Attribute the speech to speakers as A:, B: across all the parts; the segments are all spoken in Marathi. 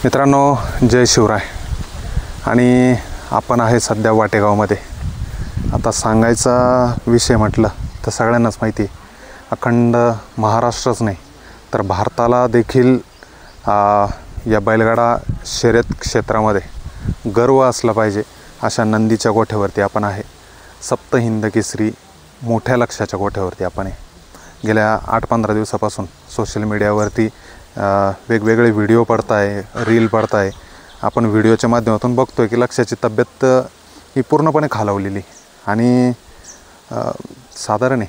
A: मित्रांनो, जय शिवराय. आणि आपण आहे सध्या वाटेगावमध्ये. आता सांगायचा विषय म्हटलं तर सगळ्यांनाच माहिती आहे, अखंड महाराष्ट्रच नाही तर भारताला देखील या बैलगाडा शर्यत क्षेत्रामध्ये गर्व असला पाहिजे अशा नंदीच्या गोठ्यावरती आपण आहे. सप्त हिंद केसरी मोठ्या लक्ष्याच्या गोठ्यावरती आपण आहे. गेल्या 8-15 दिवसापासून सोशल मीडियावरती वेगवेगळे व्हिडिओ पडत आहे, रील पडत आहे. आपण व्हिडिओच्या माध्यमातून बघतो आहे की लक्ष्याची तब्येत ही पूर्णपणे खालावलेली आणि साधारण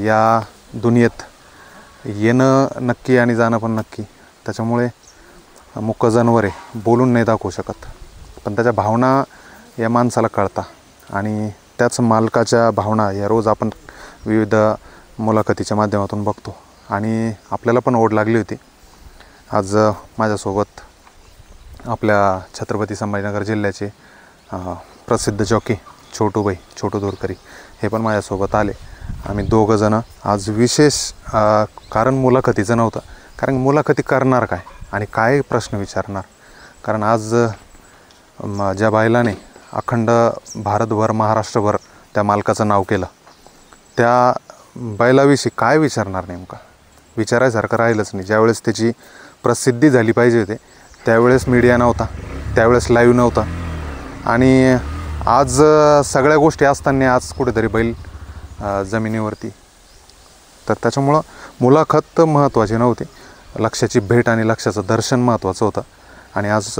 A: या दुनियेत येणं नक्की आणि जाणं पण नक्की. त्याच्यामुळे मुक्क जनावर आहे, बोलून नाही दाखवू शकत, पण त्याच्या भावना या माणसाला कळतात आणि त्याच मालकाच्या भावना या रोज आपण विविध मुलाखतीच्या माध्यमातून बघतो आणि आपल्याला पण ओढ लागली होती. आज माझ्यासोबत आपल्या छत्रपती संभाजीनगर जिल्ह्याचे प्रसिद्ध जॉकी छोटू दोरकरी हे पण माझ्यासोबत आले. आम्ही दोघंजणं आज विशेष कारण मुलाखतीचं नव्हतं, कारण मुलाखती करणार काय आणि काय प्रश्न विचारणार. कारण आज ज्या बैलाने अखंड भारतभर महाराष्ट्रभर त्या मालकाचं नाव केलं, त्या बैलाविषयी काय विचारणार, नेमका विचारायसारखं राहिलंच नाही. ज्यावेळेस त्याची प्रसिद्धी झाली पाहिजे होते त्यावेळेस मीडिया नव्हता, त्यावेळेस लाईव्ह नव्हता आणि आज सगळ्या गोष्टी असताना आज कुठेतरी बैल जमिनीवरती. तर त्याच्यामुळं मुलाखत महत्त्वाची नव्हती, लक्ष्याची भेट आणि लक्ष्याचं दर्शन महत्त्वाचं होतं. आणि आज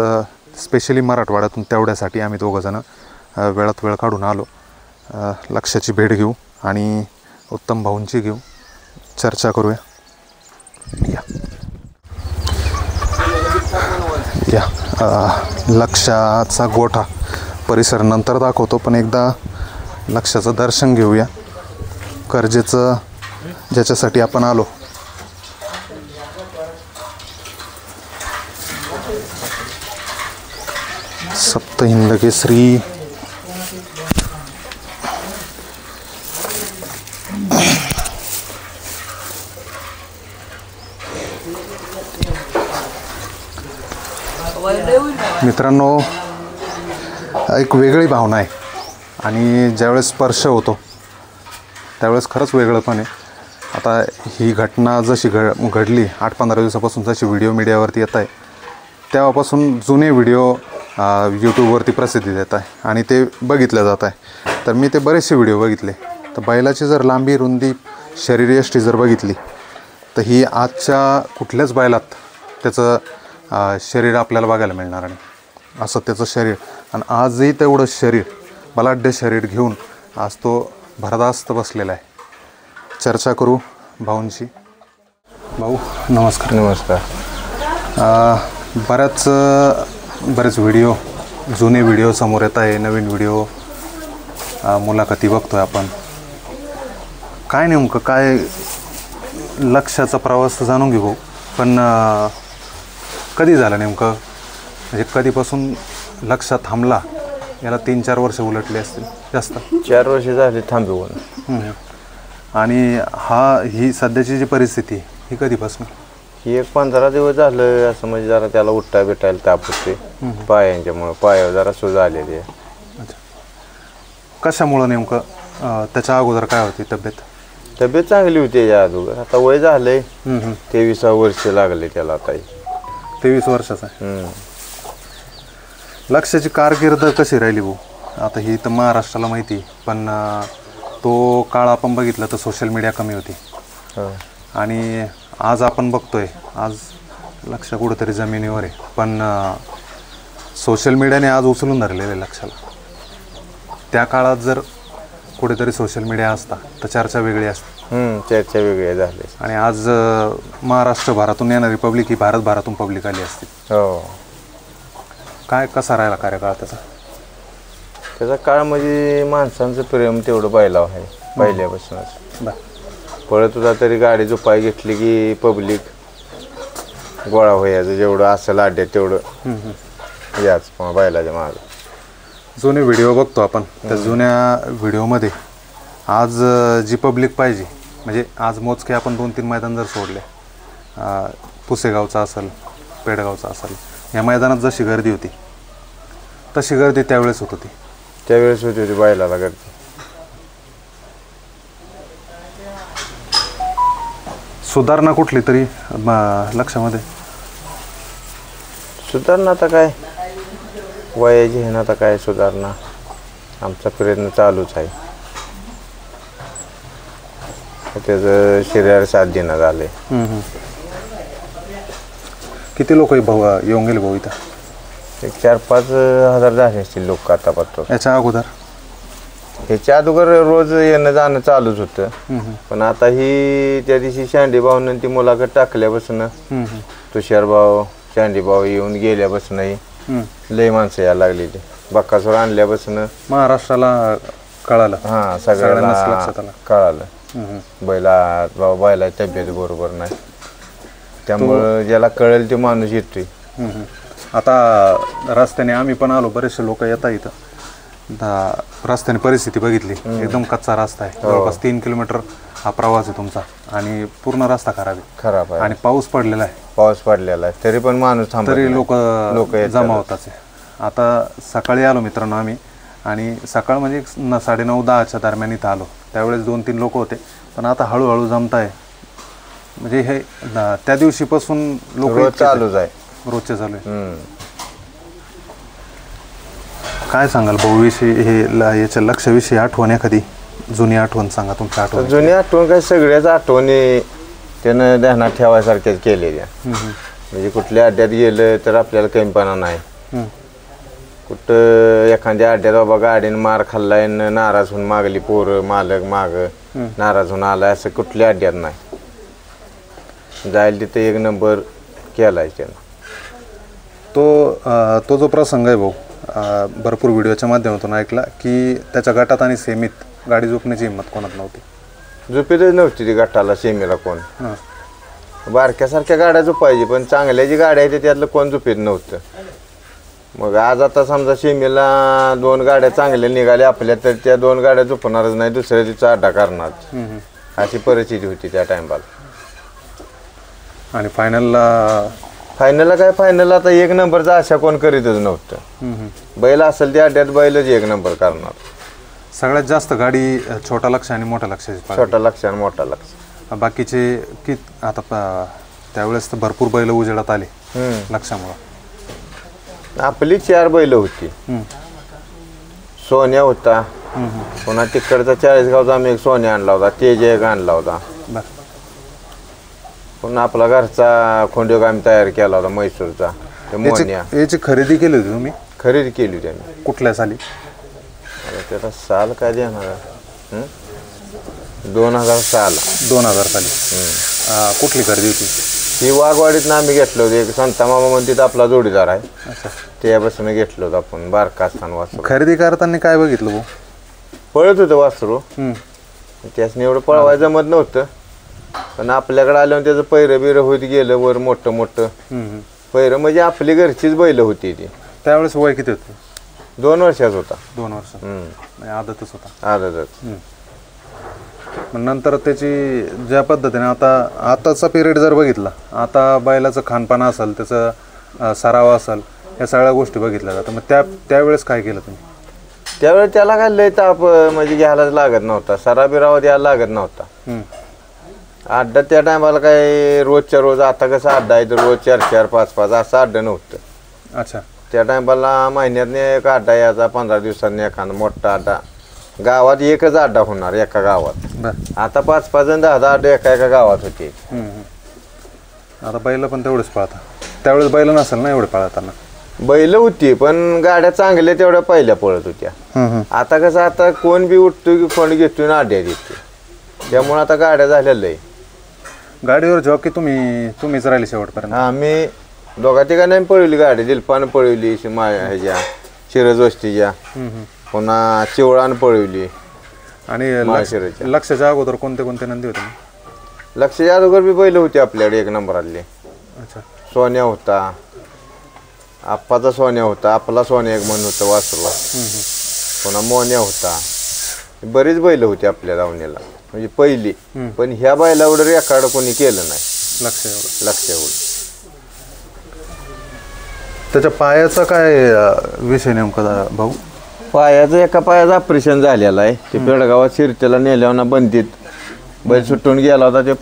A: स्पेशली मराठवाड्यातून तेवढ्यासाठी आम्ही दोघंजणं वेळात वेळ काढून आलो. लक्ष्याची भेट घेऊ आणि उत्तम भाऊंची घेऊ, चर्चा करूया. या लक्ष्याचा गोठा परिसर नंतर दाखवतो, पण एकदा लक्ष्याचं दर्शन घेऊया. कर्जेचं ज्याच्यासाठी आपण आलो, सप्त हिंद केसरी मित्रांनो, एक वेगळी भावना आहे आणि ज्यावेळेस स्पर्श होतो त्यावेळेस खरंच वेगळं पण आहे. आता ही घटना जशी घडली 8-15 दिवसापासून जशी व्हिडिओ मीडियावरती येत आहे तेव्हापासून जुने व्हिडिओ यूट्यूबवरती प्रसिद्धी देत आहे आणि ते बघितलं जात आहे. तर मी ते बरेचसे व्हिडिओ बघितले. तर बैलाची जर लांबी, रुंदी, शरीरयष्टी जर बघितली तर ही आजच्या कुठल्याच बैलात त्याचं शरीर आपल्याला बघायला मिळणार नाही, असं त्याचं शरीर. आणि आजही तेवढं शरीर, बलाढ्य शरीर घेऊन आज तो भरदास्त बसलेला आहे. चर्चा करू भाऊंशी. भाऊ नमस्कार.
B: नमस्कार.
A: बरेच व्हिडिओ, जुने व्हिडिओ समोर येत आहे, नवीन व्हिडिओ, मुलाखती बघतोय आपण. काय नेमकं काय लक्ष्याचा प्रवास जाणून घेऊ, पण कधी झालं नेमकं, म्हणजे कधीपासून लक्ष्य थांबला? याला 3-4 वर्ष उलटले असतील, जास्त
B: 4 वर्ष झाले थांबवून.
A: आणि ही सध्याची जी परिस्थिती ही कधीपासून?
B: ही 15 दिवस झालं असं, म्हणजे जरा त्याला उठता भेटायला ताप होते पायांच्यामुळं, पायावर जरा सूज आलेली आहे.
A: अच्छा, कशामुळं नेमकं? त्याच्या अगोदर काय होती तब्येत?
B: तब्येत चांगली होती याच्या अगोदर. आता वय झालंय 23 वर्ष लागले त्याला. आता
A: 23 वर्षाचा आहे. लक्ष्याची कारकीर्द कशी राहिली भाऊ? आता ही तर महाराष्ट्राला माहिती, पण तो काळ आपण बघितलं तर सोशल मीडिया कमी होती आणि आज आपण बघतोय आज लक्ष कुठंतरी जमिनीवर आहे, पण सोशल मीडियाने आज उचलून धरलेलं आहे लक्ष्याला. त्या काळात जर कुठेतरी सोशल मीडिया असता तर चर्चा वेगळी असते.
B: चर्चा वेगळ्या झाली.
A: आणि आज महाराष्ट्रभरातून येणारी पब्लिक ही भारतभरातून पब्लिक आली असते.
B: हो.
A: काय कसा राहिला कार्यकाळ
B: त्याचा काळ म्हणजे माणसांचं प्रेम तेवढं बैलावर आहे पहिल्यापासूनच. पळत होता तरी गाडी झोपाय घेतली की पब्लिक गोळा व्हायचं, जेवढं असेल अड्ड्यात तेवढं याच बैलाच्या मागं.
A: जुने व्हिडिओ बघतो आपण, त्या जुन्या व्हिडिओमध्ये आज जी पब्लिक पाहिजे, म्हणजे आज मोजके आपण 2-3 मैदान जर सोडले, पुसेगावचा असेल, पेडगावचा असाल, या मैदानात जशी गर्दी होती तशी गर्दी त्यावेळेस होत होती.
B: त्यावेळेस होती होती बैलाला गर्दी.
A: सुधारणा कुठली तरी लक्षामध्ये?
B: सुधारणा आता काय वयाची आहे ना, आता काय सुधारणा, आमचा प्रयत्न चालूच आहे. त्याचं शरीर साथ देण्यात आले.
A: किती लोक भाऊ येऊन गेले भाऊ इथं?
B: एक 4-5 हजार झाले असतील लोक आतापर्यंत.
A: याच्या अगोदर?
B: ह्याच्या अगोदर रोज येणं जाणं चालूच होतं. पण आता ही त्या दिवशी शांडी भाऊनं ती मुलाखत टाकल्यापासून तुषार भाऊ शांडी भाऊ येऊन गेल्यापासूनही लय माणसं यायला लागलेली. बक्कासूर आणल्यापासून
A: महाराष्ट्राला कळालं.
B: हा सगळ्यांना कळालं बैला तब्येत बरोबर नाही, त्यामुळं ज्याला कळेल ते माणूस येतोय.
A: आता रस्त्याने आम्ही पण आलो, बरेचसे लोक येतात इथं. रस्त्याने परिस्थिती बघितली, एकदम कच्चा रस्ता आहे. जवळपास 3 किलोमीटर हा प्रवास आहे तुमचा आणि पूर्ण रस्ता खराब आहे आणि पाऊस पडलेला आहे.
B: पाऊस पडलेला आहे तरी पण माणूस थांबत
A: तरी
B: नाही.
A: लोक जमा होताच आहे. आता सकाळी आलो मित्रांनो आम्ही, आणि सकाळ म्हणजे 9:30-10च्या दरम्यान इथं आलो. त्यावेळेस 2-3 लोक होते, पण आता हळूहळू जमताय. म्हणजे हे त्या दिवशीपासून लोक
B: चालूच आहे,
A: रोजचे चालू आहे. काय सांगाल भाऊ विषयी, हे याच्या लक्षाविषयी आठवण, एखादी जुनी आठवण सांगा तुमच्या आठवण?
B: जुनी आठवण काय, सगळ्याच आठवणी त्यानं ध्यानात ठेवायसारख्याच केलेल्या. म्हणजे कुठल्या अड्ड्यात गेलं तर आपल्याला कमीपणा नाही. कुठं एखाद्या अड्ड्यात बाबा गाडीनं मार खाल्लाय, नाराज होऊन मागली पोरं मालक माग नाराज होऊन आलाय, असं कुठल्या अड्ड्यात नाही. जाईल तिथे 1 नंबर केलाय त्यानं.
A: तो जो प्रसंग आहे भाऊ, भरपूर व्हिडिओच्या माध्यमातून ऐकला की त्याच्या गटात आणि सेमीत गाडी झोपण्याची हिंमत कोणात नव्हती.
B: झोपेतच नव्हती ती गटाला सेमीला कोण. बारक्यासारख्या गाड्या झोपायची, पण चांगल्या जी गाड्या आहेत त्यातलं कोण झोपेत नव्हतं. मग आज आता समजा सेमीला 2 गाड्या चांगल्या निघाल्या आपल्या, तर त्या 2 गाड्या झोपणारच नाही, दुसऱ्या दिवशी अड्डा करणार, अशी परिस्थिती होती त्या टाइमला.
A: आणि फायनलला
B: काय, फायनल आता 1 नंबरचा आशा कोण करीतच नव्हतं. बैल असेल त्या अड्ड्यात बैलच 1 नंबर करणार.
A: सगळ्यात जास्त गाडी छोटा लक्ष आणि मोठा लक्ष?
B: छोटा लक्ष आणि मोठा लक्ष.
A: बाकीचे आता त्यावेळेस तर भरपूर बैल उजेडात आले लक्षामुळं.
B: आपली 4 बैल होती. सोन्या होता, पुन्हा तिकडचा 40गावचा आम्ही एक सोन्या आणला होता, तेज एक आणला होता. पुन्हा आपला घरचा खोंडयोग आम्ही तयार केला होता म्हैसूरचा, मोन्या.
A: याची खरेदी केली होती तुम्ही?
B: खरेदी केली होती आम्ही.
A: कुठल्या साली?
B: त्याला साल काय देणार, 2006.
A: 2000 साली. कुठली खरेदी होती?
B: ही वाघवाडीतनं आम्ही घेतलं होतं. एक संता मामा म्हणते आपला जोडीदार आहे, त्यापासून घेतलं होतं आपण बारका असताना वासरू.
A: खरेदी करताना काय बघितलं भाऊ?
B: पळत होतं वासरू, त्यासनी एवढं पळवायचं जमत नव्हतं. पण आपल्याकडे आल्यावर त्याचं पैरं बिरं होत गेलं वर मोठं. पैरं म्हणजे आपली घरचीच बैल होती ती.
A: त्यावेळेस वय किती होतं?
B: 2 वर्षाच होता.
A: 2 वर्ष आदतच होता.
B: आदतच.
A: मग नंतर त्याची ज्या पद्धतीने आताचा पिरियड जर बघितला, आता बैलाचं खानपान असेल, त्याचं सराव असेल, या सगळ्या गोष्टी बघितल्या जातात. मग त्यावेळेस काय केलं तुम्ही?
B: त्यावेळेस त्याला काय लय ताप म्हणजे घ्यायलाच लागत नव्हता, सराबिरावा द्यायला लागत नव्हता. अड्डा त्या टायमाला काय रोजच्या रोज, आता कसं अड्डा आहे तर रोज 4-4, 5-5 असं अड्डा नव्हतं.
A: अच्छा.
B: त्या टायमाला महिन्यातनं एक अड्डा यायचा, 15 दिवसांनी एखादा मोठा अड्डा. गावात एकच अड्डा होणार एका गावात. आता 5-5 आणि 10-10 अड्डे एका गावात होते.
A: आता बैल पण तेवढेच पळतात. त्यावेळेस बैल नसेल ना एवढे पळताना?
B: बैल होती, पण गाड्या चांगल्या तेवढ्या पहिल्या पळत होत्या. आता कसं, आता कोण बी उठतो की फोन घेतो ना अड्ड्यात येते, त्यामुळे आता गाड्या झालेल्या आहे.
A: गाडीवर जॉकी तुम्हीच राहिली शेवटपर्यंत?
B: आम्ही 2-3 पळवली गाडी. दिलपानं पळवली, ह्याच्या शिरज वस्तीच्या, पुन्हा चिवळानं पळवली.
A: आणि लक्षाच्या अगोदर कोणते नंदी होते?
B: लक्षाच्या अगोदर बी बैल होती आपल्याकडे 1 नंबरातले.
A: अच्छा.
B: सोन्या होता, आप्पाचा सोन्या होता, आपला सोन्या एक म्हणून होतं वासरूला, पुन्हा मोन्या होता. बरीच बैल होती आपल्या दावणीला, म्हणजे पहिली. पण ह्या बैलावर रेकॉर्ड कोणी केलं नाही.
A: लक्ष एवढं. त्याच्या पायाचा काय विषय नेमका भाऊ?
B: पायाचं एका पायाचं ऑपरेशन झालेलं आहे. ते पेडगावात शिरतेला नेल्यावर ना बंदीत बैल सुटून गेला होता. ते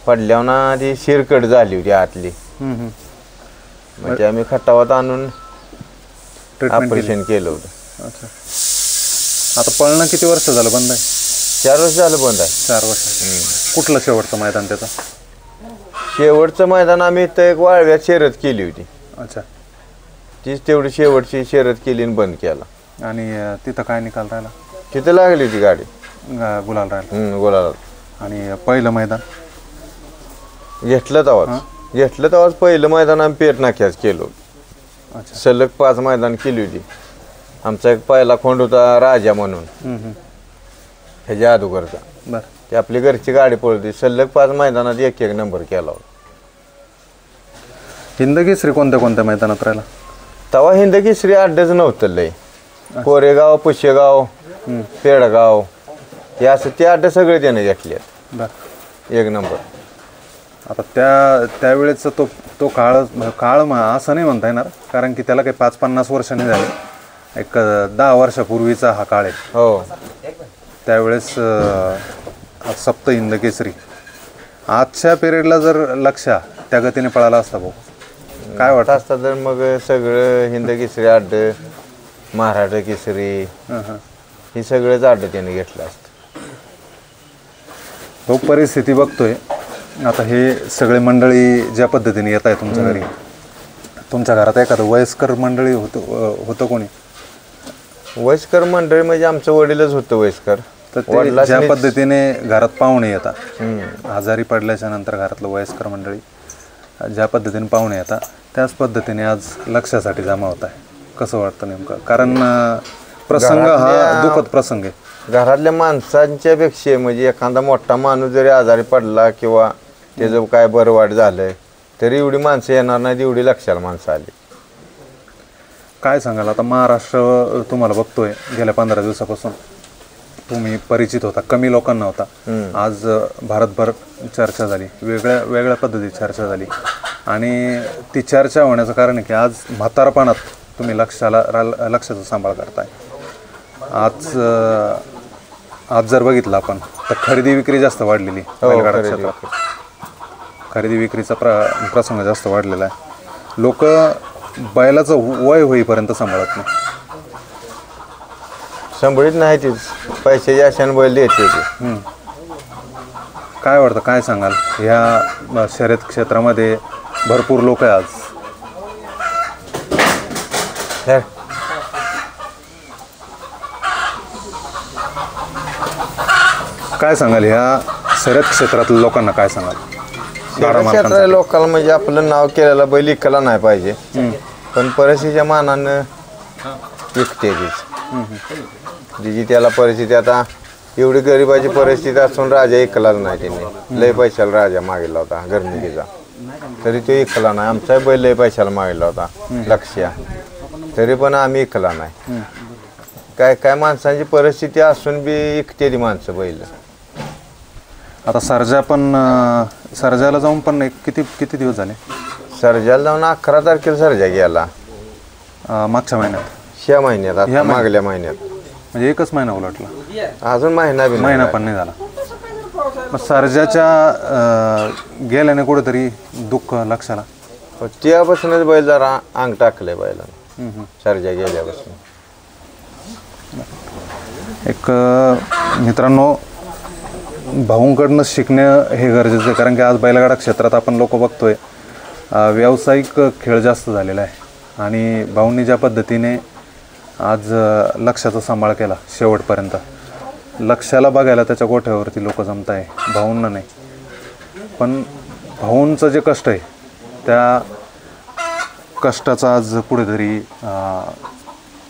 B: पडल्यावर ना ती शिरकट झाली होती आतली. मग ते आम्ही खटावात आणून ऑपरेशन केलं होतं.
A: अच्छा. आता पळणं किती वर्ष झालं बंद आहे?
B: 4 वर्ष झालं बंद आहे.
A: 4 वर्ष. कुठलं शेवटचं मैदान त्याचं?
B: शेवटचं मैदान आम्ही इथं एक वाळव्यात शर्यत केली होती.
A: अच्छा.
B: तीच तेवढी शेवटची शर्यत केली आणि बंद केला.
A: आणि तिथं काय निकाल राहिला?
B: तिथे लागली होती गाडी.
A: गुलाल राहिला.
B: बोला.
A: आणि पहिलं मैदान
B: घेतलं तेव्हाच पहिलं मैदान आम्ही पेट नाक्याच केलं.
A: अच्छा.
B: सलग 5 मैदान केली होती. आमचा एक पहिला खोंड होता राजा म्हणून, ह्याच्या अगोदरचा.
A: बरं.
B: ते आपली घरची गाडी पळती. सलग 5 मैदानात 1-1 नंबर केला होता.
A: हिंदकेसरी कोणत्या मैदानात राहिला?
B: तेव्हा हिंदकेसरी अड्डच नव्हतं लय. कोरेगाव, पुशेगाव, पेडगाव हे असं ते अड्डे सगळे त्याने घेतले.
A: बरं.
B: 1 नंबर.
A: आता त्यावेळेचा तो काळ असं नाही म्हणता येणार, कारण की त्याला काही 5-50 वर्ष नाही झाले. एक 10 वर्षापूर्वीचा हा काळ आहे.
B: हो.
A: त्यावेळेस सप्त हिंदकेसरी आजच्या पिरियडला जर लक्ष त्या गतीने पळाला असता भाऊ, काय वाटतं
B: असतं? तर मग सगळं हिंदकेसरी अड्ड, महाराष्ट्र केसरी हे सगळंच अड्ड त्याने घेतलं असतं.
A: भाऊ परिस्थिती बघतोय आता, हे सगळे मंडळी ज्या पद्धतीने येत आहे तुमच्या घरी, तुमच्या घरात एखादं वयस्कर मंडळी होतं कोणी?
B: वयस्कर मंडळी म्हणजे आमचं वडीलच होतं वयस्कर.
A: तर ते ज्या पद्धतीने घरात पाहुणे येतात, आजारी पडल्याच्या नंतर घरातलं वयस्कर मंडळी ज्या पद्धतीने पाहुणे येतात, त्याच पद्धतीने आज लक्षासाठी जमा होत आहे. कसं वाटतं नेमकं? कारण प्रसंग हा दुःखद प्रसंग आहे.
B: घरातल्या माणसांच्या पेक्षा म्हणजे एखादा मोठा माणूस जरी आजारी पडला किंवा त्याचं काय बरं वाट झालंय तरी एवढी माणसं येणार नाही, एवढी लक्षाला माणसं आली.
A: काय सांगाल आता? महाराष्ट्र तुम्हाला बघतोय, गेल्या 15 दिवसापासून तुम्ही परिचित होता, कमी लोकांना होता. आज भारतभर चर्चा झाली, वेगळ्या पद्धतीची चर्चा झाली. आणि ती चर्चा होण्याचं कारण आहे की आज म्हातारपणात तुम्ही लक्षाचा सांभाळ करताय. आज जर बघितलं आपण तर खरेदी विक्री जास्त वाढलेली. बैलगाडा क्षेत्रात खरेदी विक्रीचा प्रसंग जास्त वाढलेला आहे. लोक बैलाचं वय होईपर्यंत सांभाळत नाही.
B: संभळीत नाही तीच पैशाची आशाने बैल देते.
A: काय वाटतं, काय सांगाल? ह्या शर्यत क्षेत्रामध्ये भरपूर लोक आहे आज. काय सांगाल ह्या शर्यत क्षेत्रातल्या लोकांना? काय सांगाल?
B: क्षेत्रातल्या लोकांना म्हणजे आपलं नाव केलेलं बैल इकला नाही पाहिजे, पण परिस्थितीच्या मानानं विकते जी त्याला परिस्थिती. आता एवढी गरिबाची परिस्थिती असून राजा इकलाच नाही. त्याने लय पैशाला राजा मागितला होता गर्मिकीचा, तरी तो इकला नाही. आमचा बैल लय पैशाला मागितला होता लक्ष्या, तरी पण आम्ही इकला नाही. काय माणसांची परिस्थिती असून बी इकते ती माणसं बैल.
A: आता सर्जाला जाऊन पण किती दिवस झाले?
B: सर्जाला जाऊन 11 तारखेला सर्जा गेला.
A: मागच्या महिन्यात?
B: ह्या महिन्यात, आता मागल्या महिन्यात.
A: म्हणजे एकच महिना उलटला,
B: अजून महिना
A: पण नाही झाला. मग सर्जाच्या गेल्याने कुठेतरी दुःख लक्षाला.
B: त्यापासूनच बैल जरा अंग टाकलंय बैलानं सर्जा गेल्यापासून.
A: एक मित्रांनो, भाऊंकडनं शिकणं हे गरजेचं आहे, कारण की आज बैलगाडा क्षेत्रात आपण लोक बघतोय व्यावसायिक खेळ जास्त झालेला आहे. आणि भाऊंनी ज्या पद्धतीने आज लक्षाचा सांभाळ केला शेवटपर्यंत, लक्षाला बघायला त्याच्या गोठ्यावरती लोक जमत आहे, भाऊंना नाही. पण भाऊंचं जे कष्ट आहे त्या कष्टाचा आज कुठेतरी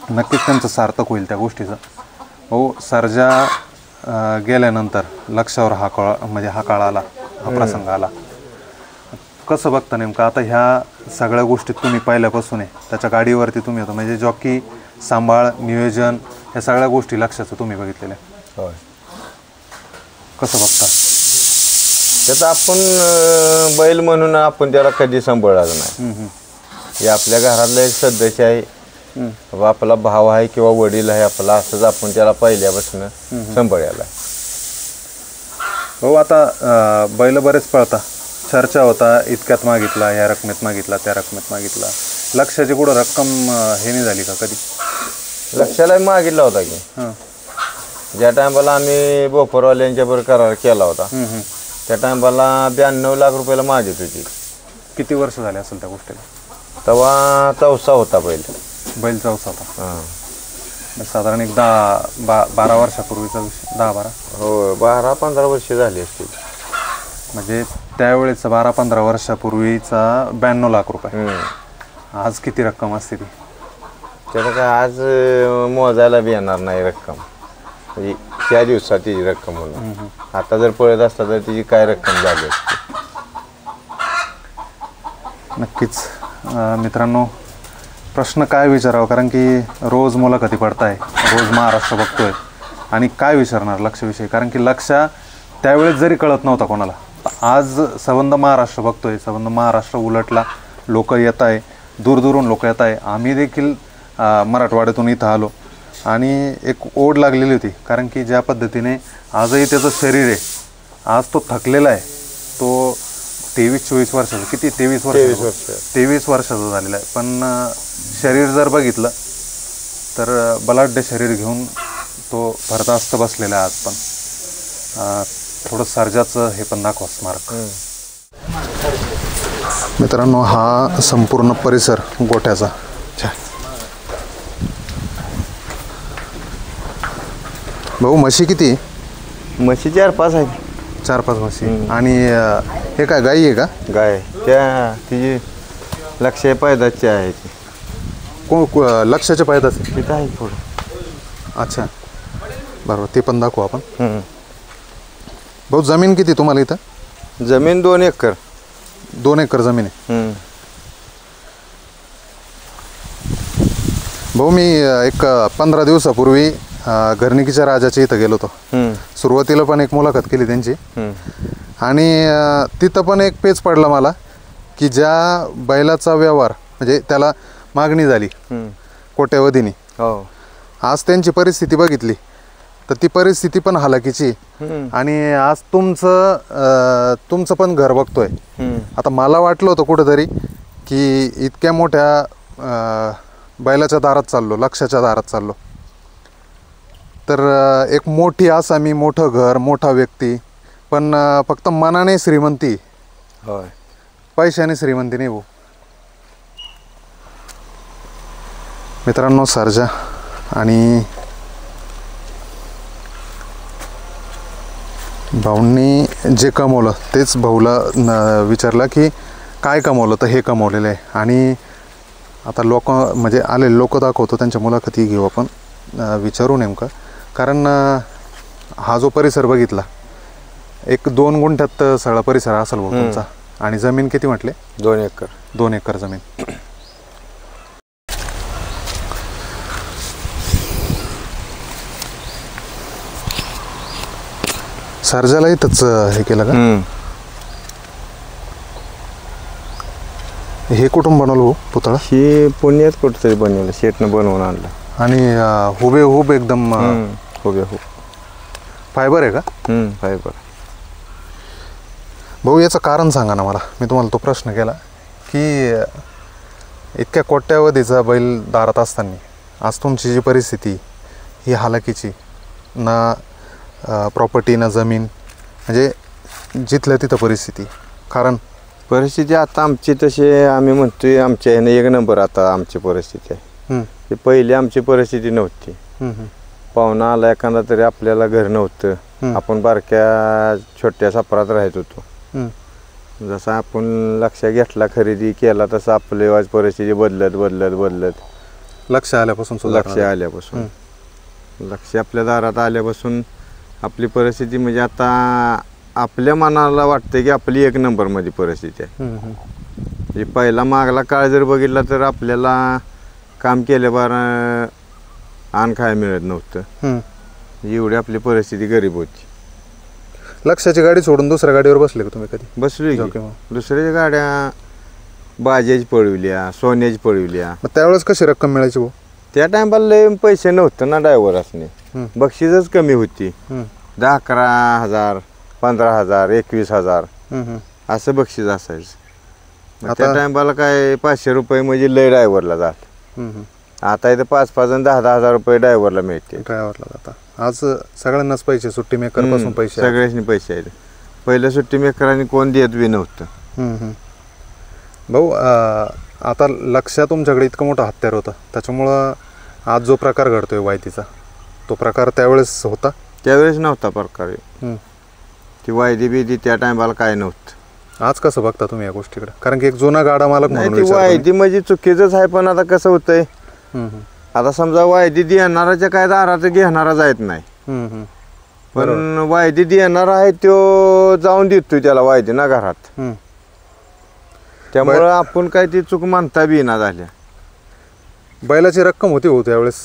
A: नक्कीच त्यांचं सार्थक होईल त्या गोष्टीचं. हो, सर्जा गेल्यानंतर लक्षावर हा काळ आला, हा प्रसंग आला. कसं बघता नेमकं आता ह्या सगळ्या गोष्टीत तुम्ही पहिल्यापासून आहे, त्याच्या गाडीवरती तुम्ही होता, म्हणजे जॉकी सांभाळ, नियोजन, ह्या सगळ्या गोष्टी लक्षाचं तुम्ही बघितलेल्या.
B: होय.
A: कसं बघता?
B: त्यात आपण बैल म्हणून आपण त्याला कधी सांभाळलं नाही. हे आपल्या घरातला एक सदस्य आहे, बाबा आपला भाव आहे किंवा वडील आहे आपला, असंच आपण त्याला पहिल्यापासून सांभाळायला.
A: हो, आता बैल बरेच पळता, चर्चा होता इतक्यात मागितला, ह्या रकमेत मागितला, त्या रकमेत मागितला. लक्षाची कुठं रक्कम हे नाही झाली का कधी?
B: लक्षाला मागितला होता की
A: हां.
B: ज्या टायमाला आम्ही बोपरवाल्यांच्या बरोबर करार केला होता त्या टायमाला 92 लाख रुपयाला मागित होती.
A: किती वर्ष झाले असेल त्या गोष्टीला?
B: तेव्हा चौसा होता बैल.
A: बैल चौसा होता.
B: हां.
A: साधारण एक 12 वर्षापूर्वीचा विषय. 10-12.
B: हो, 12-15 वर्ष झाली असतील.
A: म्हणजे त्यावेळेस 12-15 वर्षापूर्वीचा 92 लाख रुपये. आज किती रक्कम असते ती?
B: त्याला काय आज मोजायला बी येणार नाही रक्कम, म्हणजे त्या दिवसात तिची रक्कम म्हणून. आता जर पळत असता तर तिची काय रक्कम झाली असती.
A: नक्कीच मित्रांनो, प्रश्न काय विचारावा, कारण की रोज मुलाखती पडताय, रोज महाराष्ट्र बघतोय आणि काय विचारणार लक्षविषयी, कारण की लक्ष त्यावेळेस जरी कळत नव्हता कोणाला, आज संबंध महाराष्ट्र बघतोय, संबंध महाराष्ट्र उलटला, लोक येत आहे, दूरदूरून लोक येत आहे. आम्ही देखील मराठवाड्यातून इथं आलो आणि एक ओढ लागलेली होती, कारण की ज्या पद्धतीने आजही त्याचं शरीर आहे, आज तो थकलेला आहे, तो 23-24 वर्षाचा, किती 23 वर्षाचा झालेला आहे, पण शरीर जर बघितलं तर बलाढ्य शरीर घेऊन तो भरदास्त बसलेला आहे. आज पण थोडं सर्जाचं हे पण दाखवा स्मारक. मित्रांनो, हा संपूर्ण परिसर गोठ्याचा. भाऊ, म्हशी किती?
B: म्हशी 4-5 आहेत.
A: 4-5 म्हशी. आणि हे काय गाई आहे का?
B: गाय त्या तिची लक्ष पैदाची आहे ती.
A: लक्षाच्या पायदाच
B: तिथं आहे थोडं.
A: अच्छा, बरोबर, ते पण दाखवू आपण. भाऊ, जमीन किती तुम्हाला इथं?
B: जमीन 2 एकर.
A: 2 एकर जमीन आहे. भाऊ, मी एक 15 दिवसापूर्वी घरणिकीच्या राजाच्या इथं गेलो होतो. सुरुवातीला पण एक मुलाखत केली त्यांची आणि तिथं पण एक पेच पडला मला, की ज्या बैलाचा व्यवहार म्हणजे त्याला मागणी झाली कोट्यावधीनी, आज त्यांची परिस्थिती बघितली तर ती परिस्थिती पण हालाकीची. आणि आज तुमचं पण घर बघतोय. आता मला वाटलं होतं कुठंतरी की इतक्या मोठ्या बैलाच्या दारात चाललो, लक्षाच्या दारात चाललो, तर एक मोठी आसामी, मोठं घर, मोठा व्यक्ती, पण फक्त मनाने श्रीमंती,
B: होय,
A: पैशाने श्रीमंती नाही. भाऊ, मित्रांनो, सर्जा आणि भाऊंनी जे कमवलं तेच भाऊला विचारलं की काय कमवलं, तर हे कमवलेलं आहे. आणि आता लोक म्हणजे आलेले लोक दाखवतो, त्यांच्या मुलाखती घेऊ आपण, विचारू नेमकं, कारण हा जो परिसर बघितला, एक 2 गुंठ्यात सगळा परिसर असेल भाऊ तुमचा. आणि जमीन किती म्हटले?
B: 2 एकर.
A: 2 एकर जमीन. सर्जाला इथंच हे केलं का? हे कुठून बनवलं भाऊ पुतळा?
B: ही पुण्यात कुठंतरी बनवलं, शेटनं बनवून आणलं.
A: आणि हुबेहूब एकदम
B: हुबेहूब
A: फायबर आहे का?
B: फायबर.
A: भाऊ, याचं कारण सांगा ना मला. मी तुम्हाला तो प्रश्न केला की इतक्या कोट्यावधीचा बैल दारात असताना आज तुमची जी परिस्थिती ही हालाकीची, ना प्रॉपर्टी ना जमीन, म्हणजे जिथल्या तिथं परिस्थिती. कारण
B: परिस्थिती आता आमची तशी आम्ही म्हणतोय आमच्या ह्याने 1 नंबर आता आमची परिस्थिती आहे. ते पहिली आमची परिस्थिती नव्हती. पाहुणा आला एखादा तरी आपल्याला घर नव्हतं, आपण बारक्या छोट्या सापरात राहत होतो. जसं आपण लक्ष घेतला, खरेदी केला, तसं आपली आज परिस्थिती बदलत
A: लक्ष आल्यापासून
B: लक्ष आपल्या दारात आल्यापासून आपली परिस्थिती म्हणजे आता आपल्या मनाला वाटतं की आपली 1 नंबरमध्ये परिस्थिती आहे. म्हणजे पहिला मागला काळ जर बघितला तर आपल्याला काम केल्यावर अन्न खायला मिळत नव्हतं. एवढी आपली परिस्थिती गरीब होती.
A: लक्षाची गाडी सोडून दुसऱ्या गाडीवर बसले का तुम्ही कधी?
B: बसलोय की. दुसऱ्या गाड्या बाजाची पळविल्या, सोन्याची पळविल्या.
A: मग त्यावेळेस कशी रक्कम मिळायची भाऊ?
B: त्या टायमाला लय पैसे नव्हते ना ड्रायव्हरासने. बक्षीसच कमी होती. 10-11,000, 15,000, 21,000 असं बक्षीस असायचं. मग त्या टायमाला काय 500 रुपये म्हणजे लय ड्रायव्हरला जात. आता इथं 5-5 आणि 10-10,000 रुपये ड्रायव्हरला मिळते.
A: ड्रायव्हरला जाता आज सगळ्यांनाच पैसे, सुट्टी मेकर पासून पैसे,
B: सगळ्यांनी पैसे आहेत. पहिलं सुट्टी मेकरांनी कोण देत बी नव्हतं.
A: भाऊ आता लक्ष तुमच्याकडे इतकं मोठं हत्यार होतं, त्याच्यामुळं आज जो प्रकार घडतोय वायदीचा, तो प्रकार त्यावेळेस होता?
B: त्यावेळेस नव्हता प्रकार. ती वायदी बिदी त्या टायमाला काय नव्हतं.
A: आज कसं बघता तुम्ही या गोष्टीकडे? कारण की एक जुना गाडा मालक म्हणून
B: ती वायदी म्हणजे चुकीचंच आहे. पण आता कसं होतंय, आता समजा वायदी देणाराच्या काय दारात घेणारा जायत नाही, पण वायदी देणार आहे तो जाऊन देतोय त्याला वायदी ना घरात. त्यामुळं आपण काय ती चूक मानता बी ना झाल्या. बैलाची
A: रक्कम होती हो त्यावेळेस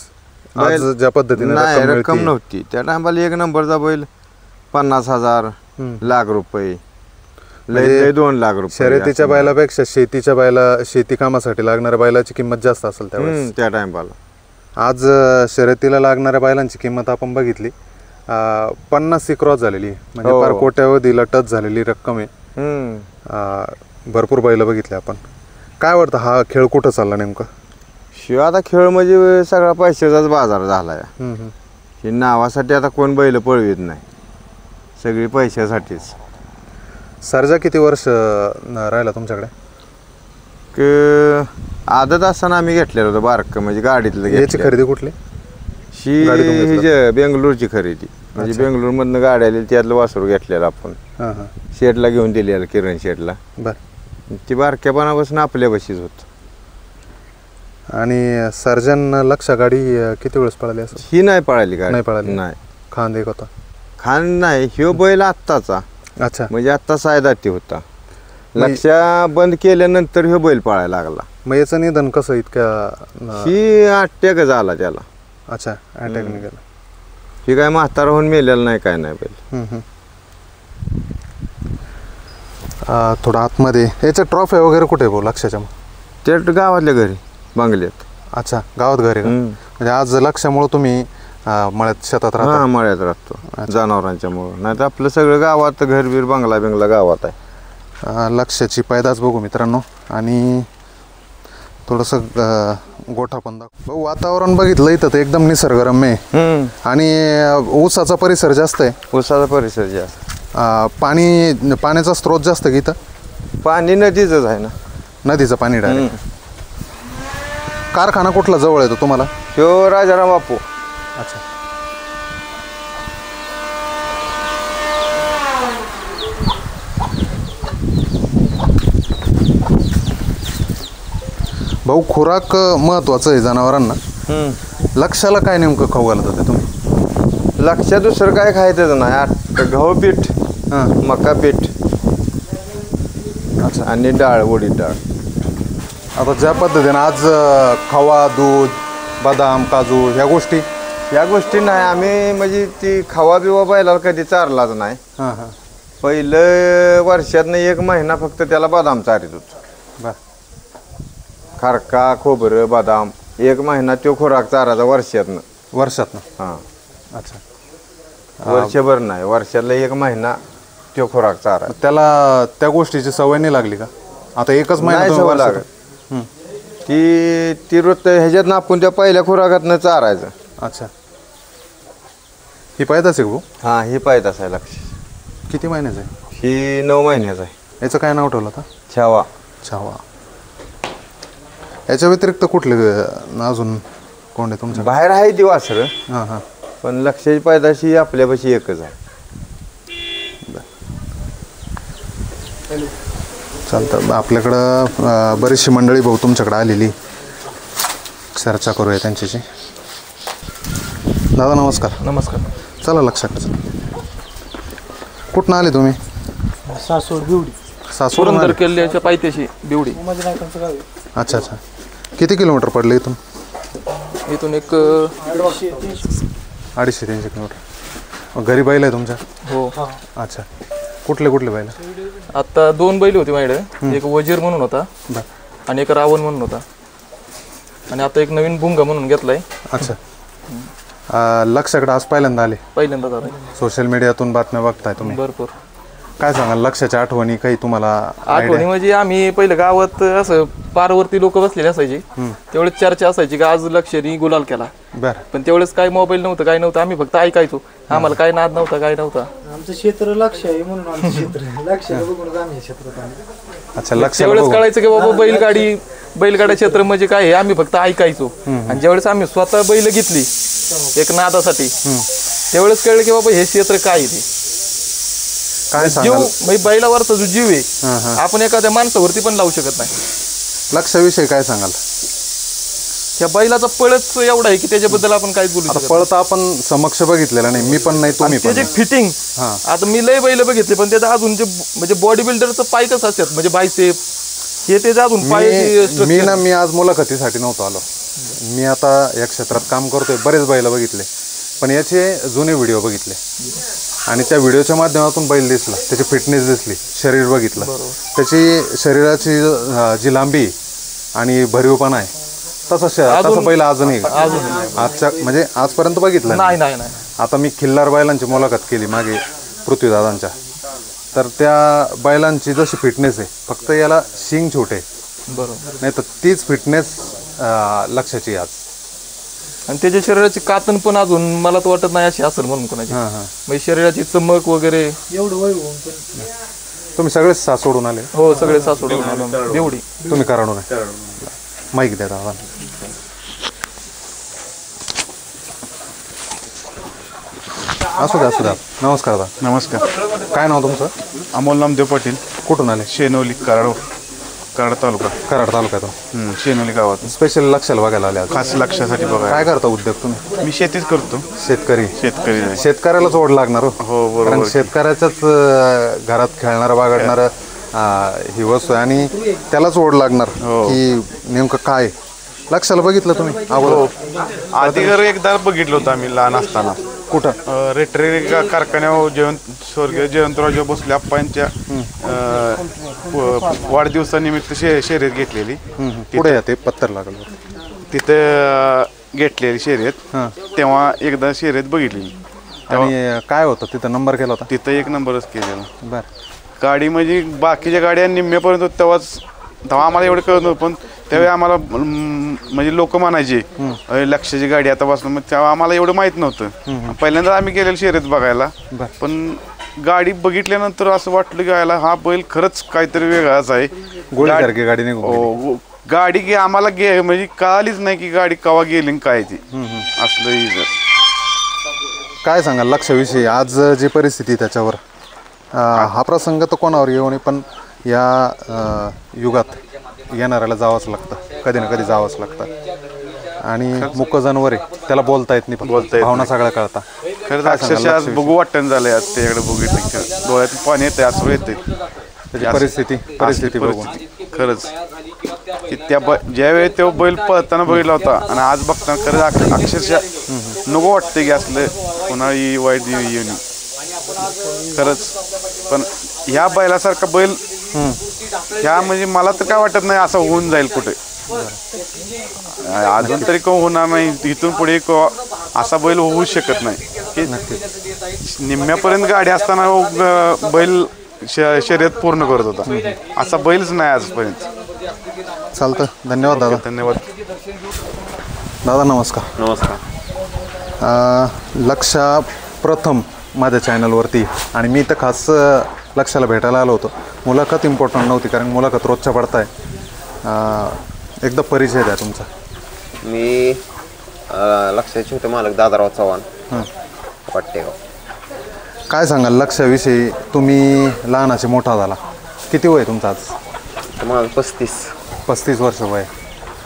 A: आज ज्या पद्धतीने
B: नाही रक्कम नव्हती. त्या टायमाला 1 नंबरचा बैल 50,000, लाख रुपये, लय 2 लाख रुपये.
A: शर्यतीच्या बैलापेक्षा शेती कामासाठी लागणाऱ्या बैलाची किंमत जास्त असेल त्यावेळेस
B: त्या टायमाला.
A: आज शर्यतीला लागणाऱ्या बैलांची किंमत आपण बघितली 50 क्रॉस झालेली, म्हणजे फार कोट्यावधीला टच झालेली रक्कम आहे. भरपूर बैल बघितले आपण. काय वाटतं हा खेळ कुठं चालला नेमका?
B: शिवाय आता खेळ म्हणजे सगळा पैशाचाच बाजार झालाय. हे नावासाठी आता कोण बैल पळवीत नाही, सगळी पैशासाठीच.
A: सर्जा किती वर्ष राहिला तुमच्याकडे?
B: आदत असताना आम्ही घेतलेलं होतं बारक, म्हणजे गाडीतलं.
A: याची खरेदी कुठली?
B: ही बेंगलोरची खरेदी, म्हणजे बेंगलोर मधनं गाडी आली, त्यातलं वासरू घेतलेलं आपण. शेडला घेऊन दिलेलं, किरण शेडला. ती बारक्यापणापासून आपल्या बशीच होत.
A: आणि सर्जन लक्ष गाडी किती वेळेस पळाली असं?
B: ही नाही पळाली गाडी.
A: नाही पळाली?
B: नाही.
A: खांद एक होता?
B: खान नाही, ह्यो बैल आत्ताचा.
A: अच्छा,
B: म्हणजे आत्ता सायदाती होता. लक्ष बंद केल्यानंतर ह्यो बैल पळायला लागला.
A: मग याचं निधन कसं इतक्या?
B: ही अटॅक झाला त्याला.
A: अच्छा, अटॅक निघाला.
B: ही काय म्हातारा होऊन मेलेला नाही, काय नाही बैल.
A: थोडं आतमध्ये याच्या ट्रॉफी वगैरे कुठे भाऊ लक्षाच्या?
B: त्या गावातल्या घरी बंगल्यात.
A: अच्छा, गावात घरी का? म्हणजे आज लक्षामुळे तुम्ही मळ्यात शेतात राहता?
B: मळ्यात राहतो जनावरांच्या मुळे. नाही तर आपलं सगळं गावात घरबीर बंगला गावात आहे.
A: लक्षाची पैदाच बघू मित्रांनो. आणि थोडंसं गोठा पण दाखव. वातावरण बघितलं इथं तर एकदम निसर्गरम्य आहे. आणि ऊसाचा परिसर जास्त आहे.
B: ऊसाचा परिसर जास्त.
A: पाण्याचा स्रोत जास्त की इथं?
B: पाणी नदीचंच आहे ना.
A: नदीचं पाणी डायरेक्ट. कारखाना कुठला जवळ येतो तुम्हाला?
B: ह्यो राजाराम बापू.
A: अच्छा. भाऊ, खुराक महत्वाचं आहे जनावरांना. लक्षाला काय नेमकं खाऊ घालत होते तुम्ही?
B: लक्ष दुसरं काय खायचं नाही. गहू पीठ, मका पीठ,
A: अच्छा,
B: आणि डाळ, उडीद डाळ.
A: आता ज्या पद्धतीने आज खवा, दूध, बदाम, काजू ह्या गोष्टी
B: नाही आम्ही, म्हणजे ती खवा बिवा बैलाला कधी चारलाच नाही. पहिलं वर्षातनं 1 महिना फक्त त्याला बदाम चारित होतो. खारका, खोबरं, बदाम 1 महिना तो खुराक चारायचा वर्षातनं. हां.
A: अच्छा.
B: वर्षभर नाही, वर्षातला 1 महिना तो खुराक चारा.
A: त्याला त्या गोष्टीची सवय नाही लागली का? आता 1च महिना
B: सवय लागत. ती रोज ह्याच्यातनं आपण त्या पहिल्या खुराकातनं चारायचं.
A: अच्छा. ही पैदास आहे भाऊ?
B: हां, ही पैदास आहे. लक्ष
A: किती महिन्याचं आहे?
B: ही 9 महिन्याचं आहे.
A: याचं काय नाव ठेवलं आता?
B: छावा.
A: याच्या व्यतिरिक्त कुठले अजून कोण आहे तुमच्या?
B: बाहेर आहे ती वासरं. पण लक्षाची पैदाशी आपल्यापाशी एकच आहे.
A: चालतं. आपल्याकडं बरीचशी मंडळी भाऊ तुमच्याकडे आलेली, चर्चा करूया त्यांच्याशी. दादा नमस्कार.
C: नमस्कार.
A: चला लक्षात. कुठनं आले तुम्ही?
C: सासवड बिवडी.
A: सासवड
C: किल्ल्याच्या पायथ्याशी बिवडी.
A: अच्छा. किती किलोमीटर पडले इथून?
C: इथून एक
A: 250-300 किलोमीटर. घरी बैल आहे तुमच्या?
C: हो.
A: अच्छा. कुठले बैल?
C: आता 2 बैल होते माझ्याकडे. एक वजीर म्हणून होता आणि एक रावण म्हणून होता आणि आता एक नवीन भुंगा म्हणून घेतलाय.
A: अच्छा. लक्षाकडे आज पहिल्यांदा आले,
C: पहिल्यांदा झालाय.
A: सोशल मीडियातून बातम्या बघताय तुम्ही,
C: भरपूर
A: काय सांगाल लक्षाच्या आठवणी काही तुम्हाला?
C: आठवणी म्हणजे आम्ही पहिलं गावात असं पारवरती लोक बसलेले असायचे, तेवढेच चर्चा असायची की आज लक्षरी गुलाल केला.
A: बरं.
C: पण तेवढेच काय मोबाईल नव्हतं, काय नव्हतं, आम्ही फक्त ऐकायचो. आम्हाला काय नाद नव्हता, काय नव्हता.
D: आमचं क्षेत्र लक्ष आहे म्हणून आमचं क्षेत्र लक्ष बघून आम्ही क्षेत्रात आलो.
A: अच्छा. लक्ष
C: तेवढंच कळायचं की बाबा बैलगाडा क्षेत्र म्हणजे काय हे आम्ही फक्त ऐकायचो. आणि ज्यावेळेस आम्ही स्वतः बैल घेतली एक नादासाठी, त्यावेळेस कळलं की बाबा हे क्षेत्र काय आहे. ते
A: काय
C: जीव
A: सांगाल
C: म्हणजे बैलावरचा जो जीव आहे आपण एखाद्या माणसावरती पण लावू शकत नाही.
A: लक्षाविषयी काय सांगाल?
C: त्या बैलाचा पळच एवढा आहे की त्याच्याबद्दल आपण काहीच बोलू
A: आता
C: शकत
A: पळत आपण समक्ष बघितलेला नाही, मी पण नाही, तुम्ही पण
C: त्याचे
A: नाही.
C: फिटिंग. आता मी लय बैल बघितले पण त्याचं अजून जे म्हणजे बॉडी बिल्डरचं पाय कसं असतात म्हणजे बायसेप हे त्याचं अजून पाय.
A: मी आज मुलाखतीसाठी नव्हतो आलो. मी आता या क्षेत्रात काम करतोय, बरेच बैल बघितले, पण याचे जुने व्हिडिओ बघितले आणि त्या व्हिडिओच्या माध्यमातून बैल दिसला, त्याची फिटनेस दिसली, शरीर बघितलं, त्याची शरीराची जी लांबी आणि भरीवपणा आहे तसं बैल अजूनही आजच्या म्हणजे आजपर्यंत बघितलं
C: नाही.
A: आता मी खिल्लार बैलांची मुलाखत केली मागे पृथ्वीदादांच्या, तर त्या बैलांची जशी फिटनेस आहे, फक्त याला शिंग छोटे,
C: बरोबर,
A: नाही तर तीच फिटनेस लक्षाची आज.
C: आणि त्याच्या शरीराची कातण पण अजून मला तर वाटत नाही अशी असेल म्हणून कोणाची. म्हणजे शरीराची चमक वगैरे
D: एवढं वय होऊन पण.
A: तुम्ही सगळेच सोडून आले?
C: हो, सगळे सासवडून आलो. एवढी
A: तुम्ही कराडून आहे? माईक द्या दादा. असू द्या. नमस्कार दादा.
E: नमस्कार.
A: काय नाव तुमचं?
E: अमोल नामदेव पाटील.
A: कुठून आले?
E: शेनोली, कराड तालुका.
A: कराड तालुक्यातून.
E: शेनोली गावात.
A: स्पेशल लक्षाला बघायला आले आज?
E: खास लक्षासाठी बघा.
A: काय करता उद्योग तुम्ही?
E: मी शेतीच करतो.
A: शेतकरी.
E: शेतकऱ्यालाच
A: ओढ लागणार हो.
E: बरोबर.
A: कारण शेतकऱ्याच्याच घरात खेळणारं बागडणारं ही वस्तू आहे आणि त्यालाच ओढ लागणार की नेमकं काय. लक्षाला बघितलं तुम्ही अगोदर?
E: आधी एकदा बघितलं होतं आम्ही लहान असताना.
A: कुठं?
E: रेटरे कारखान्यावर स्वर्गीय जयंतराव भोसले आप्पांच्या वाढदिवसानिमित्त शर्यत घेतलेली.
A: पुढे या, ते पत्तर लागलं
E: तिथे घेतलेली शर्यत. तेव्हा एकदा शर्यत बघितली.
A: आणि काय होतं तिथं? नंबर केला होता
E: तिथं 1 नंबरच केलेला.
A: बरं.
E: गाडी म्हणजे बाकीच्या गाड्या निम्म्यापर्यंत तेव्हा आम्हाला एवढं कळत नव्हतं, पण त्यावेळी आम्हाला म्हणजे लोक म्हणायचे लक्षाची गाडी आता बसणं, मग तेव्हा आम्हाला एवढं माहीत नव्हतं. पहिल्यांदा आम्ही गेलेलो शर्यत बघायला, पण गाडी बघितल्यानंतर असं वाटलं की हा बैल खरंच काहीतरी वेगळाच आहे.
A: गोळीसारखी गाडी नाही.
E: गाडी आम्हाला म्हणजे कळालीच नाही की गाडी कवा गेली काय ती असलं.
A: काय सांगाल लक्षाविषयी? आज जी परिस्थिती त्याच्यावर, हा प्रसंग तर कोणावर येऊ नये, पण या युगात येणाऱ्याला जावंच लागतं, कधी ना कधी जावंच लागतं. आणि मुक जनावर आहे, त्याला बोलता येत नाही, भावना सगळ्या कळता.
E: खरंच अक्षरशः आज बघू वाटण झालंय. आज त्याच्याकडे बघितलं डोळ्यात पाणी येते, असं येते
A: त्याची परिस्थिती बघून.
E: खरंच की ज्यावेळी तो बैल पळताना बघितला होता आणि आज बघताना खरंच अक्षरशः नको वाटते की असलं पुन्हा वाईट येऊन खरंच. पण ह्या बैलासारखा बैल ह्या म्हणजे मला तर काय वाटत नाही असं होऊन जाईल कुठे अजून तरी होणार नाही. इथून पुढे असा बैल होऊ शकत नाही. निम्म्यापर्यंत गाडी असताना बैल शर्यत पूर्ण करत होता, असा बैलच नाही आजपर्यंत.
A: चालतं. धन्यवाद दादा.
E: धन्यवाद
A: दादा. नमस्कार. लक्षा प्रथम माझ्या चॅनलवरती, आणि मी तर खास लक्षाला भेटायला आलो होतो. मुलाखत इम्पॉर्टंट नव्हती, कारण मुलाखत रोजच्या पडताय. एकदा परिचय द्या तुमचा.
F: मी लक्षाचे छोटे मालक दादाराव चव्हाण, वाटेगाव.
A: काय सांगाल लक्षाविषयी? तुम्ही लहानाचे मोठा झाला, किती वय तुमचं आज?
F: माझं 35
A: वर्ष वय.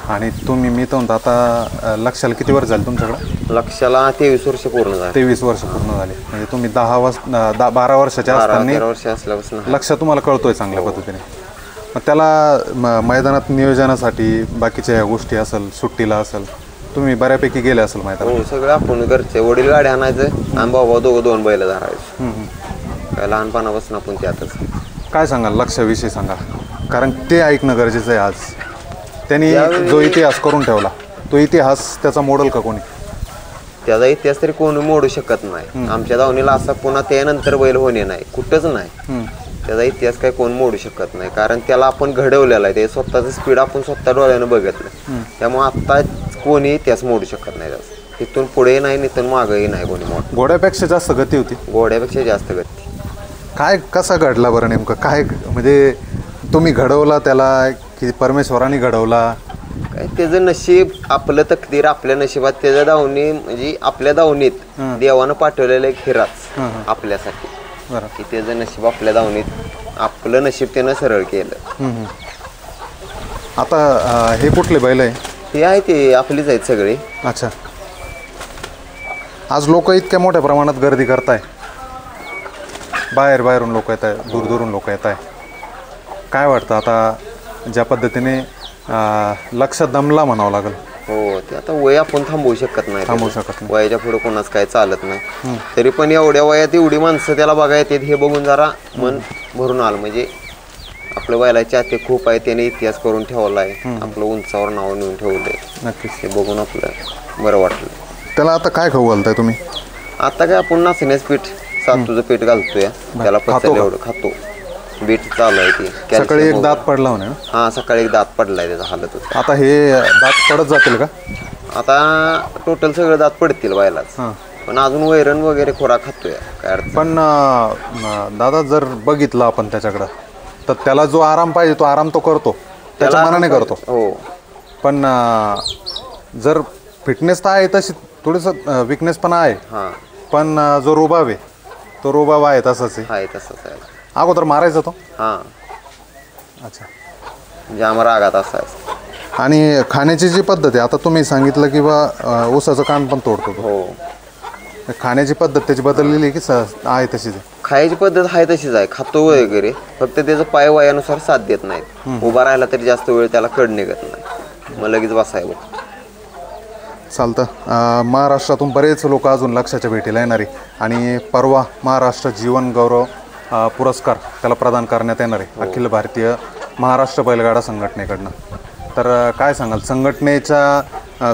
A: आणि तुम्ही मी तर म्हणतो आता लक्षाला किती वर्ष झाले तुमच्याकडे?
F: लक्षाला 23 वर्ष पूर्ण झाले.
A: 23 वर्ष पूर्ण झाले. म्हणजे तुम्ही 12 वर्षाच्या असताना लक्ष तुम्हाला कळतोय चांगल्या पद्धतीने. मग त्याला मैदानात नियोजनासाठी बाकीच्या ह्या गोष्टी असेल, सुट्टीला असेल, तुम्ही बऱ्यापैकी गेले असेल मैदानात?
F: हो, सगळं आपण घरचे वडील गाडी आणायचं आणि भाऊ दोघं 2 बैल धरायचे. काय लहानपणापासून आपण त्यातच.
A: काय सांगाल लक्षाविषयी? सांगा, कारण ते ऐकणं गरजेचं आहे आज. त्यांनी जो इतिहास करून ठेवला तो इतिहास त्याचा मोडल का कोणी?
F: त्याचा इतिहास तरी कोणी मोडू शकत नाही. आमच्या दावणीला असा पुन्हा त्यानंतर बैल होणे नाही, कुठंच नाही. त्याचा इतिहास काय कोण मोडू शकत नाही, कारण त्याला आपण घडवलेला आहे. ते स्वतःचं स्पीड आपण स्वतः डोळ्यानं बघितलं. त्यामुळे आता कोणी इतिहास मोडू शकत नाही त्याचा. तिथून पुढे नाही, इथून मागंही नाही कोणी मोड.
A: घोड्यापेक्षा जास्त गती होती.
F: घोड्यापेक्षा जास्त गती.
A: काय कसा घडला बरं नेमकं? काय म्हणजे तुम्ही घडवला त्याला की परमेश्वराने घडवला?
F: काय त्याचं नशीब, आपलं तकदीर आपल्या नशिबात. त्याच्या दावणी म्हणजे आपल्या दावणीत देवानं पाठवलेलं एक हिराच आपल्यासाठी,
A: बरं.
F: की त्याचं नशीब आपल्या दावणीत, आपलं नशीब त्यानं सरळ केलं.
A: आता हे कुठले बैल आहे?
F: हे आहे ते आपलीच आहेत सगळे.
A: अच्छा. आज लोक इतक्या मोठ्या प्रमाणात गर्दी करताय, बाहेरून लोक येत आहे, दूरदूरून लोक येत आहे. काय वाटतं आता ज्या पद्धतीने लक्षात दमला म्हणावं लागेल?
F: हो, ते आता वय आपण थांबवू शकत नाही.
A: शकत नाही.
F: वयाच्या पुढे कोणाच काय चालत नाही. तरी पण एवढ्या वयात एवढी माणसं त्याला बघायला येतात, हे बघून जरा मन भरून आलं. म्हणजे आपलं बैलाचे चाहते खूप आहे, त्याने इतिहास करून ठेवला आहे, आपलं उंचावर नाव नेऊन ठेवलंय.
A: नक्कीच.
F: हे बघून आपलं बरं वाटलं.
A: त्याला आता काय खाऊ घालताय तुम्ही?
F: आता काय आपण नाचण्याचं पीठ, सातूचं पीठ घालतोय त्याला. पचायला एवढं खातो. बीट चालू आहे ती.
A: सकाळी एक दात पडला म्हणे.
F: हा, सकाळी एक दात पडलाय त्याचा, हालत होता.
A: आता हे दात पडत जातील का?
F: आता टोटल सगळं दात पडतील बैलाच, पण अजून वैरण वगैरे खोराक खातोय, काय अडचण.
A: पण दादा जर बघितलं आपण त्याच्याकडं तर त्याला जो आराम पाहिजे तो आराम तो करतो, त्याच्या मनाने करतो.
F: हो,
A: पण जर फिटनेस तर आहे तशी, थोडंसं विकनेस पण आहे.
F: हा,
A: पण जो रुबाब आहे तो रुबाब आहे तसंच आहे.
F: आहे तसंच आहे.
A: अगोदर मारायचा तो.
F: हा,
A: अच्छा.
F: जाम रागात असायचं.
A: आणि खाण्याची जी पद्धत आहे, आता तुम्ही सांगितलं की बा ऊसाचं कान पण तोडतो तो.
F: हो,
A: खाण्याची पद्धत त्याची बदललेली की आहे तशीच आहे?
F: खायची पद्धत आहे तशीच आहे, खातो वगैरे. फक्त त्याचं पाय वयानुसार साथ देत नाहीत. उभा राहिला तरी जास्त वेळ त्याला कड निघत नाही, मग लगेच बसाय बघ.
A: चालतं. महाराष्ट्रातून बरेच लोक अजून लक्षाच्या भेटीला येणारे आणि परवा महाराष्ट्र जीवन गौरव पुरस्कार त्याला प्रदान करण्यात येणार आहे अखिल भारतीय महाराष्ट्र बैलगाडा संघटनेकडनं. तर काय सांगाल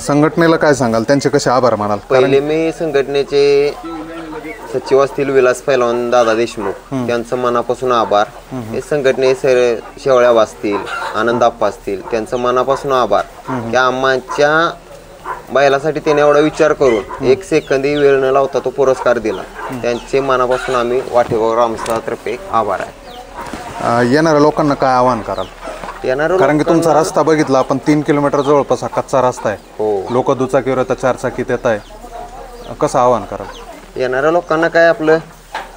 A: संघटनेला काय सांगाल, त्यांचे कसे आभार मानाल?
F: पहिले मी संघटनेचे सचिव असतील विलास पैलवान दादा देशमुख, त्यांचं मनापासून आभार. हे संघटने शेवळ्या असतील, आनंद आप्पा असतील, त्यांचं मनापासून आभार की आम्हाच्या बैलासाठी त्याने एवढा विचार करून एक सेकंदही वेळ न लावता तो पुरस्कार दिला. त्यांचे मनापासून आम्ही वाटेगाव ग्रामस्थातर्फे आभार आहे.
A: येणाऱ्या लोकांना काय आवाहन कराल? कारण की तुमचा रस्ता बघितला आपण, 3 किलोमीटर जवळपास हा कच्चा रस्ता आहे.
F: हो,
A: लोक दुचाकीवर येतात, 4 चाकीत येत आहे. कसं आवाहन कराल?
F: येणाऱ्या लोकांना काय आपलं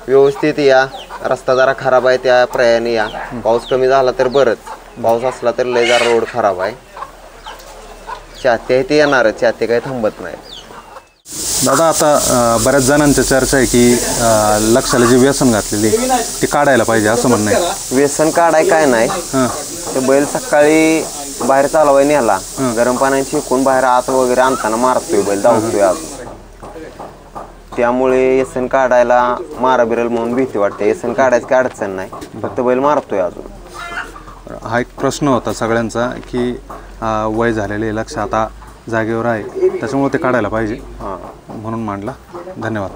F: व्यवस्थित या, रस्ता जरा खराब आहे त्या प्रयाने या. पाऊस कमी झाला तर बरंच, पाऊस असला तर लय जरा रोड खराब आहे. चाहते ते येणारच, चाहते काही थांबत नाही.
A: दादा आता बऱ्याच जणांच्या चर्चा आहे की लक्षाला जी व्यसन घातलेली ती काढायला पाहिजे असं म्हणणं आहे.
F: व्यसन काढाय काय नाही, ते बैल सकाळी बाहेर चालवाय नेला, गरम पाण्याने शेकून बाहेर आत वगैरे आणताना मारतोय बैल, धावतोय अजून. त्यामुळे व्यसन काढायला मारा बिरल म्हणून भीती वाटते. व्यसन काढायची काय अडचण नाही, फक्त बैल मारतोय अजून.
A: हा एक प्रश्न होता सगळ्यांचा की वय झालेले लक्ष आता जागेवर आहे, त्याच्यामुळे ते काढायला पाहिजे म्हणून मांडला. धन्यवाद.